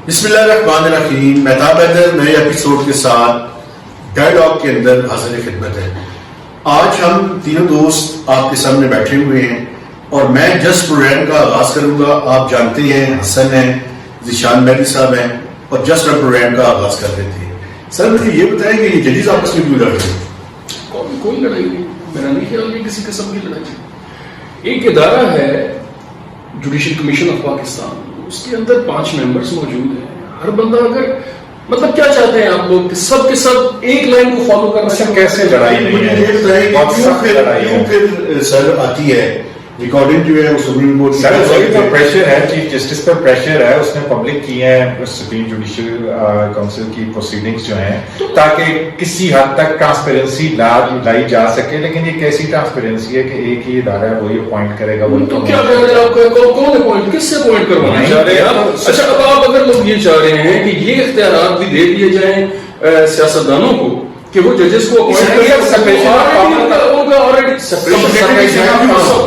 بسم اللہ الرحمن الرحیم. مہتاب حیدر نئے ایپیسوڈ کے ساتھ ڈائیلاگ کے اندر حاضر خدمت ہے. آج ہم تینوں دوست آپ کے سامنے بیٹھے ہوئے ہیں اور میں جسٹ پروگرام کا آغاز کروں گا. آپ جانتے ہیں حسن ہیں, ذیشان مہدی صاحب ہیں اور جسٹ پروگرام کا آغاز کر دیتے ہیں. سر مجھے یہ بتائیں کہ یہ ججز آپس میں کیوں لڑ رہے ہیں؟ کوئی لڑائی نہیں, میرا نہیں خیال نہیں کسی قسم کی لڑائی. ایک ادارہ ہے جوڈیشل کمیشن آف پاکستان, اس کے اندر 5 ممبرز موجود ہیں. ہر بندہ اگر مطلب کیا چاہتے ہیں آپ لوگ کہ سب کے سب ایک لائن کو فالو کرنا ہے؟ کیسے لڑائی نہیں ہے؟ کیوں پھر سر آتی ہے ریکارڈنگ جو ہے وہ سپریم کورٹ سر وہی تو پریشر ہے, چیف جسٹس پر پریشر ہے. اس نے پبلک کی ہیں سپریم جوڈیشل کونسل کی پروسیڈنگز جو ہیں تاکہ کسی حد تک ٹرانسپیرنسی لائی جا سکے. لیکن یہ کیسی ٹرانسپیرنسی ہے کہ ایک ہی ادارہ ہے وہی اپوائنٹ کرے گا. تو کیا کہہ رہے ہیں آپ, کون اپوائنٹ, کس سے اپوائنٹ کروانا چاہ رہے ہیں آپ؟ اچھا اب آپ اگر لوگ یہ چاہ رہے ہیں کہ یہ اختیارات بھی دے دیے جائیں سیاستدانوں کو کہ وہ ججز کو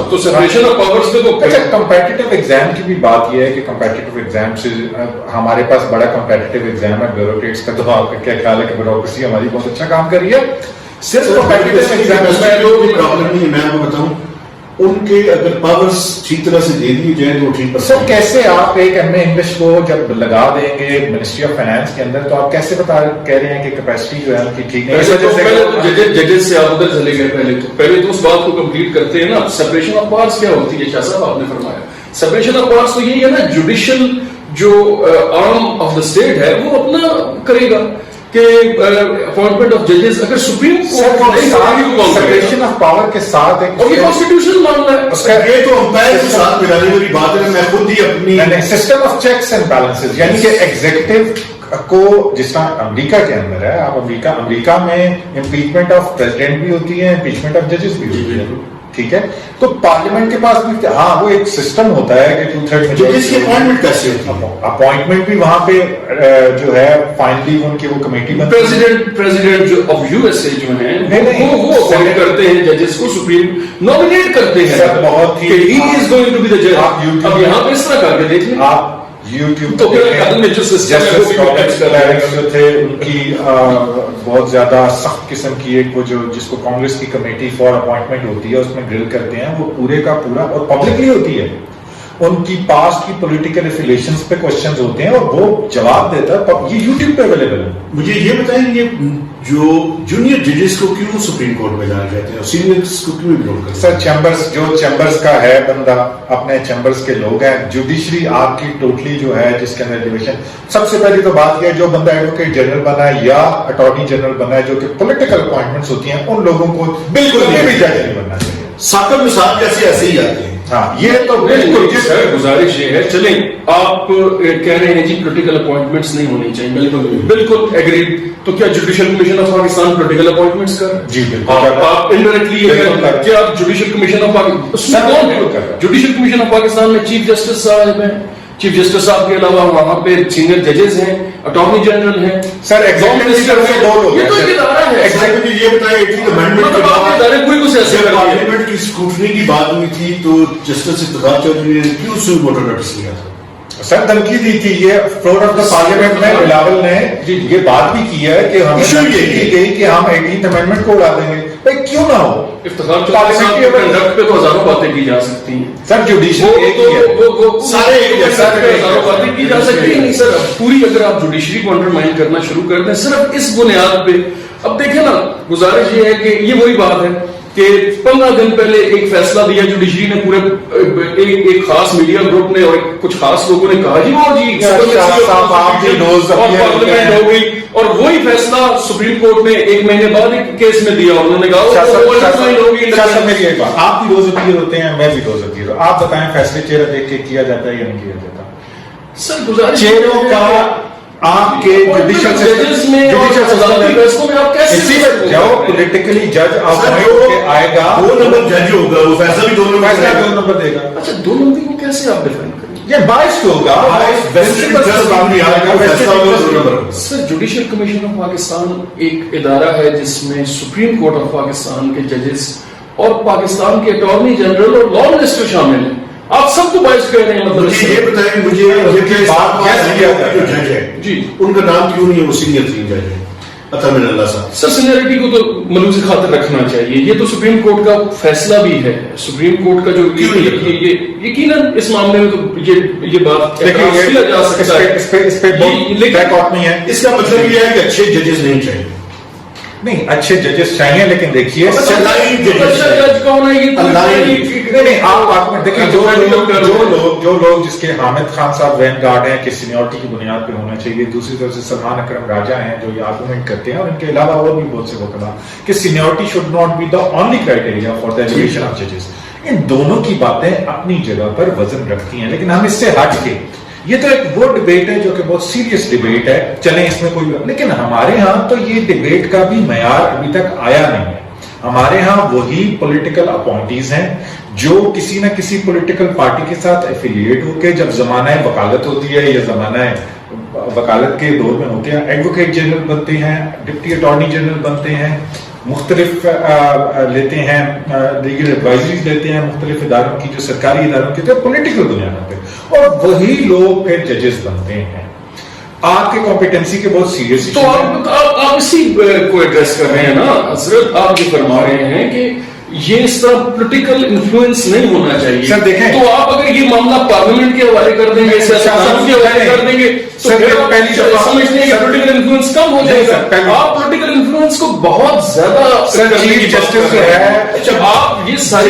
تو سپریشن آف پاورز پہ تو کمپیٹیٹو ایگزام کی بھی بات یہ ہے کہ کمپیٹیٹو ایگزام سے ہمارے پاس بڑا کمپیٹیٹو ایگزام ہے بیوروکریٹس کا. تو آپ کا کیا خیال ہے کہ بیوروکریسی ہماری بہت اچھا کام کر رہی ہے؟ صرف کمپیٹیٹو ایگزام میں پرابلم نہیں ہے. میں آپ کو بتاؤں ان کے اگر پاورز ٹھیک طرح سے دے دی جائیں تو ٹھیک. سر کیسے آپ ایک ایم اے انگلش کو جب لگا دیں گے منسٹری آف فائنانس کے اندر تو آپ کیسے کہہ رہے ہیں کہ کیپیسٹی جو ہے ان کی ٹھیک نہیں؟ ججز سے آپ ادھر چلے گئے. پہلے تو اس بات کو کمپلیٹ کرتے ہیں نا. سپریشن آف پاورز کیا ہوتی ہے؟ شاہ صاحب آپ نے فرمایا سپریشن آف پاورز تو یہی ہے نا, جوڈیشل جو آرم آف دا اسٹیٹ ہے وہ اپنا کرے گا کہ اپوائنٹمنٹ آف ججز اگر supreme court separation of power کے ساتھ کانسٹیٹیوشن معاملہ ہے اس کا یہ تو امپائر کے ساتھ ملانے والی بات ہے. میں خود ہی اپنی system of checks and balances یعنی کہ ایگزیکٹو کو جس طرح امریکہ کے اندر ہے. آپ امریکہ میں امپیچمنٹ آف پریزیڈنٹ بھی ہوتی ہے, امپیچمنٹ آف ججز بھی ہوتی ہے. ٹھیک ہے, تو پارلیمنٹ کے پاس بھی ہاں وہ ایک سسٹم ہوتا ہے کہ 2/3 ججز کی اپوائنٹمنٹ کیسے ہوتی ہے؟ اپوائنٹمنٹ بھی وہاں پہ جو ہے فائنلی ان کی وہ کمیٹی میں پریزیڈنٹ جو آف یو ایس اے جو ہیں وہ اپوائنٹ کرتے ہیں ججز کو, سپریم نومینیٹ کرتے ہیں. بہت ہی he is going to be the جج. اب یہاں پہ اس طرح کر کے دیکھ لیں آپ یوٹیوب تو جو تھے ان کی بہت زیادہ سخت قسم کی ایک وہ جو جس کو کانگریس کی کمیٹی فار اپوائنٹمنٹ ہوتی ہے اس میں گرل کرتے ہیں, وہ پورے کا پورا اور پبلکلی ہوتی ہے. ان کی پاسٹ کی پولیٹیکل افیلیشنز پہ کوشچنز ہوتے ہیں اور وہ جواب دیتا ہے. یہ یوٹیوب پہ اویلیبل ہے. مجھے یہ بتائیں یہ جو جونیئر ججز کو کیوں سپریم کورٹ میں لانا چاہتے ہیں اور سینئرز کو کیوں اگنور کرتے ہیں؟ سر چیمبرز جو چیمبرز کا ہے بندہ اپنے چیمبرز کے لوگ ہیں. جوڈیشری آپ کی ٹوٹلی جو ہے جس کے اندر ڈویژن سب سے پہلی تو بات یہ ہے جو بندہ ایڈوکیٹ جنرل بنا ہے یا اٹارنی جنرل بنا ہے جو کہ پولیٹیکل اپوائنٹمنٹس ہوتی ہیں ان لوگوں کو بالکل بھی جج نہیں بننا چاہیے. ساکر مثال جیسے ایسے ہی آتے ہیں. ہاں یہ تو بالکل گزارش یہ ہے. چلیں آپ کہہ رہے ہیں جی پولیٹیکل اپوائنٹمنٹس نہیں ہونی چاہیے, بالکل ایگریڈ. تو کیا judicial commission of Pakistan political appointments کر جی بالکل آپ انڈائریکٹلی کیا judicial commission of Pakistan judicial commission of Pakistan میں چیف جسٹس صاحب ہیں, چیف جسٹس صاحب کے علاوہ وہاں پہ سینئر ججز ہیں, اٹارنی جنرل ہیں. سر یہ تو ایک ادارہ ہے. یہ بتائیں 18 امینڈمنٹ کے بعد پارلیمنٹ کی اسکروٹنی کی بات ہوئی تھی تو جسٹس افتخار چودھری نے کیوں سپریم کورٹ نوٹس لیا تھا؟ سر دھمکی دی تھی. یہ فلور آف دا پارلیمنٹ میں بلاول نے یہ بات بھی کی ہے کہ ہمیں دھمکی دی گئی کہ ہم 18th امینڈمنٹ کو اڑا دیں گے. بھائی کیوں نہ ہو, افتخار چودھری کنڈکٹ پہ تو ہزاروں باتیں کی جا سکتی ہیں. سر جوڈیشری سارے ہزاروں باتیں کی جا سکتی ہیں. سر پوری اگر آپ جوڈیشری کو انڈرمائن کرنا شروع کر دیں صرف اس بنیاد پہ. اب دیکھیں نا, گزارش یہ ہے کہ یہ وہی بات ہے کہ 15 دن پہلے ایک فیصلہ دیا جوڈیشری نے, پورے ایک خاص میڈیا گروپ نے اور کچھ خاص لوگوں نے کہا جی وہ جی پارلیمنٹ ہو گئی, اور وہی فیصلہ سپریم کورٹ نے 1 مہینے بعد ایک کیس میں دیا. انہوں نے کہا آپ بھی روز اپیل ہوتے ہیں, میں بھی روز اپیل. آپ بتائیں فیصلے چہرہ دیکھ کے کیا جاتا ہے یا نہیں کیا جاتا؟ سر گزارش چہروں کا آپ کے جوڈیشل میں جاؤ پولیٹیکلی جج آئے گا 2 نمبر جج ہوگا, وہ فیصلہ بھی 2 نمبر دے گا. اچھا 2 نمبر کو کیسے آپ ڈیفائن کریں؟ یہ باعث ہوگا. سر جوڈیشل کمیشن آف پاکستان ایک ادارہ ہے جس میں سپریم کورٹ آف پاکستان کے ججز اور پاکستان کے اٹارنی جنرل اور لا منسٹر شامل ہیں. آپ سب کو باعث کہہ رہے ہیں. مطلب مجھے یہ بتائیں, مجھے یہ بات کیسے کیا جاتا ہے؟ جو جج ہے جی ان کا نام کیوں نہیں ہے وہ سینئر ترین جج ہے عطا من اللہ صاحب؟ سر سینئرٹی کو تو ملوث خاطر رکھنا چاہیے. یہ تو سپریم کورٹ کا فیصلہ بھی ہے. سپریم کورٹ کا جو یقیناً اس معاملے میں تو یہ بات کیا جا سکتا ہے. اس پہ بیک آؤٹ نہیں ہے. اس کا مطلب یہ ہے کہ اچھے ججز نہیں چاہیے. نہیں, اچھے ججز چاہیے, لیکن دیکھیے جو لوگ جس کے حامد خان صاحب وین گارڈ ہیں کہ سینیورٹی کی بنیاد پہ ہونا چاہیے, دوسری طرف سے سلمان اکرم راجہ ہیں جو یہ آرگومنٹ کرتے ہیں, اور ان کے علاوہ اور بھی بہت سے وکلا کہ seniority should not be the only criteria for the elevation of ججز. ان دونوں کی باتیں اپنی جگہ پر وزن رکھتی ہیں, لیکن ہم اس سے ہٹ کے, یہ تو ایک وہ ڈبیٹ ہے جو کہ بہت سیریس ڈبیٹ ہے, چلیں اس میں کوئی, لیکن ہمارے ہاں تو یہ ڈبیٹ کا بھی معیار ابھی تک آیا نہیں ہے. ہمارے ہاں وہی پولیٹیکل اپوائنٹیز ہیں جو کسی نہ کسی پولیٹیکل پارٹی کے ساتھ ایفیلیٹ ہو کے, جب زمانہ وکالت ہوتی ہے یا زمانہ وکالت کے دور میں ہوتے ہیں, ایڈوکیٹ جنرل بنتے ہیں, ڈپٹی اٹارنی جنرل بنتے ہیں, مختلف لیتے ہیں, لیگل ایڈوائزریز لیتے ہیں مختلف اداروں کی, جو سرکاری اداروں کی, تو پولیٹیکل دنیا پہ, اور وہی لوگ پھر ججز بنتے ہیں. آپ کے کمپیٹنسی کے بہت سیریس, تو آپ اسی کو ایڈریس کر رہے ہیں نا حضرت. آپ یہ فرما رہے ہیں کہ یہ اس طرح پولیٹیکل انفلوئنس نہیں ہونا چاہیے. سر دیکھیں, تو آپ اگر یہ معاملہ پارلیمنٹ کے حوالے کر دیں گے, سیاستدانوں کے حوالے کر دیں گے, تو پھر آپ سمجھتے ہیں کہ پولیٹیکل انفلوئنس کم ہو جائے گا. آپ پولیٹیکل انفلوئنس کو بہت زیادہ چیف جسٹس جو ہے, آپ یہ ساری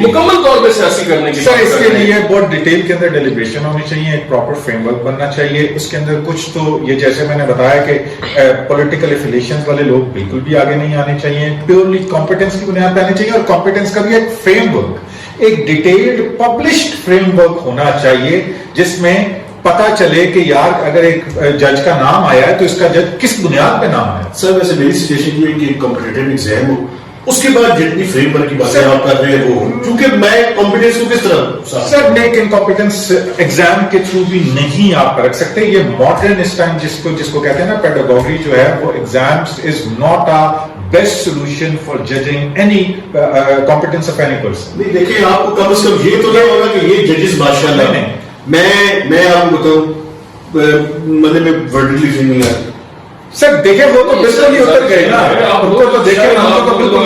مکمل طور پہ سیاسی کرنے کی, سر اس کے لیے بہت ڈیٹیل کے اندر ڈیلیبریشن ہونی چاہیے, ایک پراپر فریم ورک بننا چاہیے. اس کے اندر کچھ تو یہ جیسے میں نے بتایا کہ پولیٹیکل ایفیلیشن والے لوگ بالکل بھی آگے نہیں آنے چاہیے, پیورلی کمپیٹنس کی بنیاد پہ آنے چاہیے, اور کمپیٹنس کا بھی ایک فریم ورک, ایک ڈیٹیلڈ پبلشڈ فریم ورک ہونا چاہیے جس میں پتا چلے کہ یار اگر ایک جج کا نام آیا ہے تو اس کا جج کس بنیاد پہ نام ہے. سر ویسے میری سجیشن یہ ہے کہ کمپٹیٹیو ایگزام ہو, اس کے بعد جتنی فریم ورک کی باتیں آپ کر رہے ہیں وہ, کیونکہ میں کمپیٹنس کو کس طرح سر لیکن کمپیٹنس ایگزام کے تھرو بھی نہیں آپ رکھ سکتے. یہ ماڈرن اس ٹائم جس کو کہتے ہیں نا پیڈاگوجی جو ہے, وہ exams is not a best solution for judging any competence of any person. نہیں دیکھیں, آپ کو کم از کم یہ تو نہیں ہوگا کہ یہ ججز ماشاءاللہ نہیں. میں آپ کو بتاؤں, مطلب میں ورڈلی نہیں آتی. سر دیکھیں وہ تو بالکل ہی اتر گئے نا, آپ کو تو دیکھیں ہم تو بالکل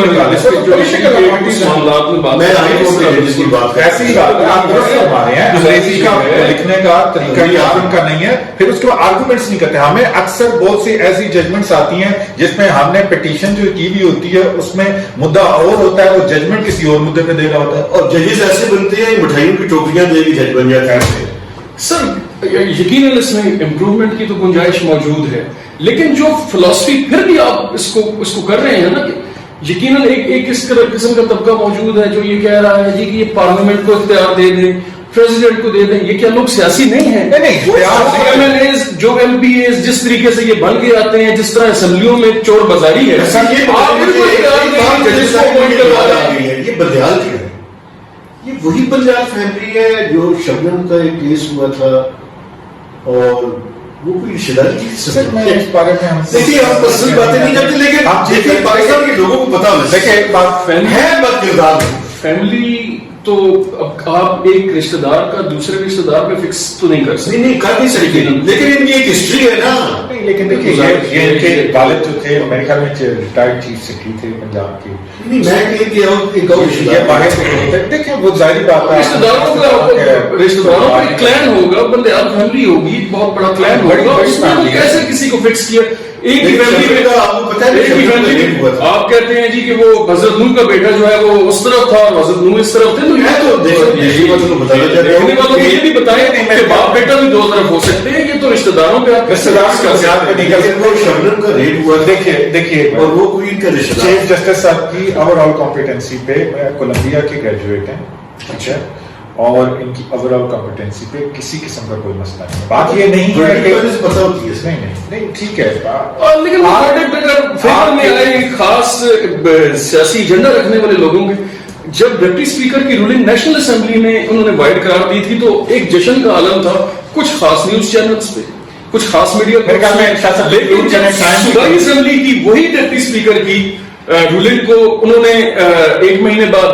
میں ہائی کورٹ کے ججز کی بات ایسی ہی بات ہے, آپ درست فرما رہے ہیں. انگریزی کا لکھنے کا طریقہ یاد کا نہیں ہے, پھر اس کے بعد آرگومنٹس نہیں کرتے. ہمیں اکثر بہت سی ایسی ججمنٹس آتی ہیں جس میں ہم نے پٹیشن جو کی بھی ہوتی ہے اس میں مدعا اور ہوتا ہے, وہ ججمنٹ کسی اور مدعے پہ دے رہا ہوتا ہے, اور ججز ایسے بنتے ہیں مٹھائیوں کی ٹوکریاں دے کے جج بن جاتے ہیں. سر یقیناً اس میں امپروومنٹ کی تو گنجائش موجود ہے, لیکن جو فلسفی پھر بھی آپ اس کو کر رہے ہیں نا, کہ یقیناً ایک اس قسم کا طبقہ موجود ہے جو یہ کہہ رہا ہے جی کہ یہ پارلیمنٹ کو اختیار دے دیں, پریزیڈنٹ کو دے دیں. یہ کیا لوگ سیاسی نہیں ہیں؟ جو ایم پی ایز جس طریقے سے یہ بن کے آتے ہیں, جس طرح اسمبلیوں میں چور بازاری ہے, یہ بدیال کیا ہے؟ یہ وہی پنجاب فیملی ہے جو شبنم کا ایک کیس ہوا تھا, اور وہ کوئی رشتہ داری کی. میں اس بارے میں دیکھیے ہم پرسنل باتیں نہیں کرتے, لیکن دیکھیے پاکستان کے لوگوں کو پتا ہونا دیکھیں ایک بات ہے, بد کردار فیملی تو اب آپ ایک رشتہ دار کا دوسرے رشتہ دار پہ فکس تو نہیں کر سکتے. نہیں کر نہیں سکتے, لیکن ان کی ایک ہسٹری ہے نا. لیکن دیکھیے یہ ان کے والد جو تھے میرے خیال میں ریٹائرڈ چیف سیکرٹری تھے پنجاب کے. دیکھیں وہ ظاہری بات ہے, رشتہ داروں کا ایک کلین ہوگا, بندیال فیملی ہوگی, بہت بڑا کلین ہوگا, اس میں کیسے کسی کو فکس کیا ایک ہی فیملی میں. آپ کہتے ہیں جی کہ وہ حضرت نوح کا بیٹا جو ہے وہ اس طرف تھا اور حضرت نوح اس طرف تھے, تو دیکھنے والوں کو یہ بھی بتائیں کہ باپ بیٹا بھی دو طرف ہو سکتے ہیں. یہ تو رشتہ داروں پہ دیکھیے, اور وہ کوئی چیف جسٹس صاحب کی اوور آل کمپیٹنسی پہ کولمبیا کے گریجویٹ ہیں, اچھا, اور ان کی اوور آل کمپیٹنسی پہ کسی قسم کا کوئی مسئلہ نہیں. بات یہ نہیں ہے کہ نہیں ٹھیک ہے, لیکن فیور میں آئے خاص سیاسی ایجنڈا رکھنے والے لوگوں کے, جب ڈپٹی اسپیکر کی رولنگ نیشنل اسمبلی میں انہوں نے وائڈ قرار دی تھی تو ایک جشن کا عالم تھا, کچھ خاص نیوز چینلز پہ, کچھ خاص میڈیا پہ, لیکن جب صوبائی اسمبلی کی وہی ڈپٹی اسپیکر کی رولنگ کو انہوں نے ایک مہینے بعد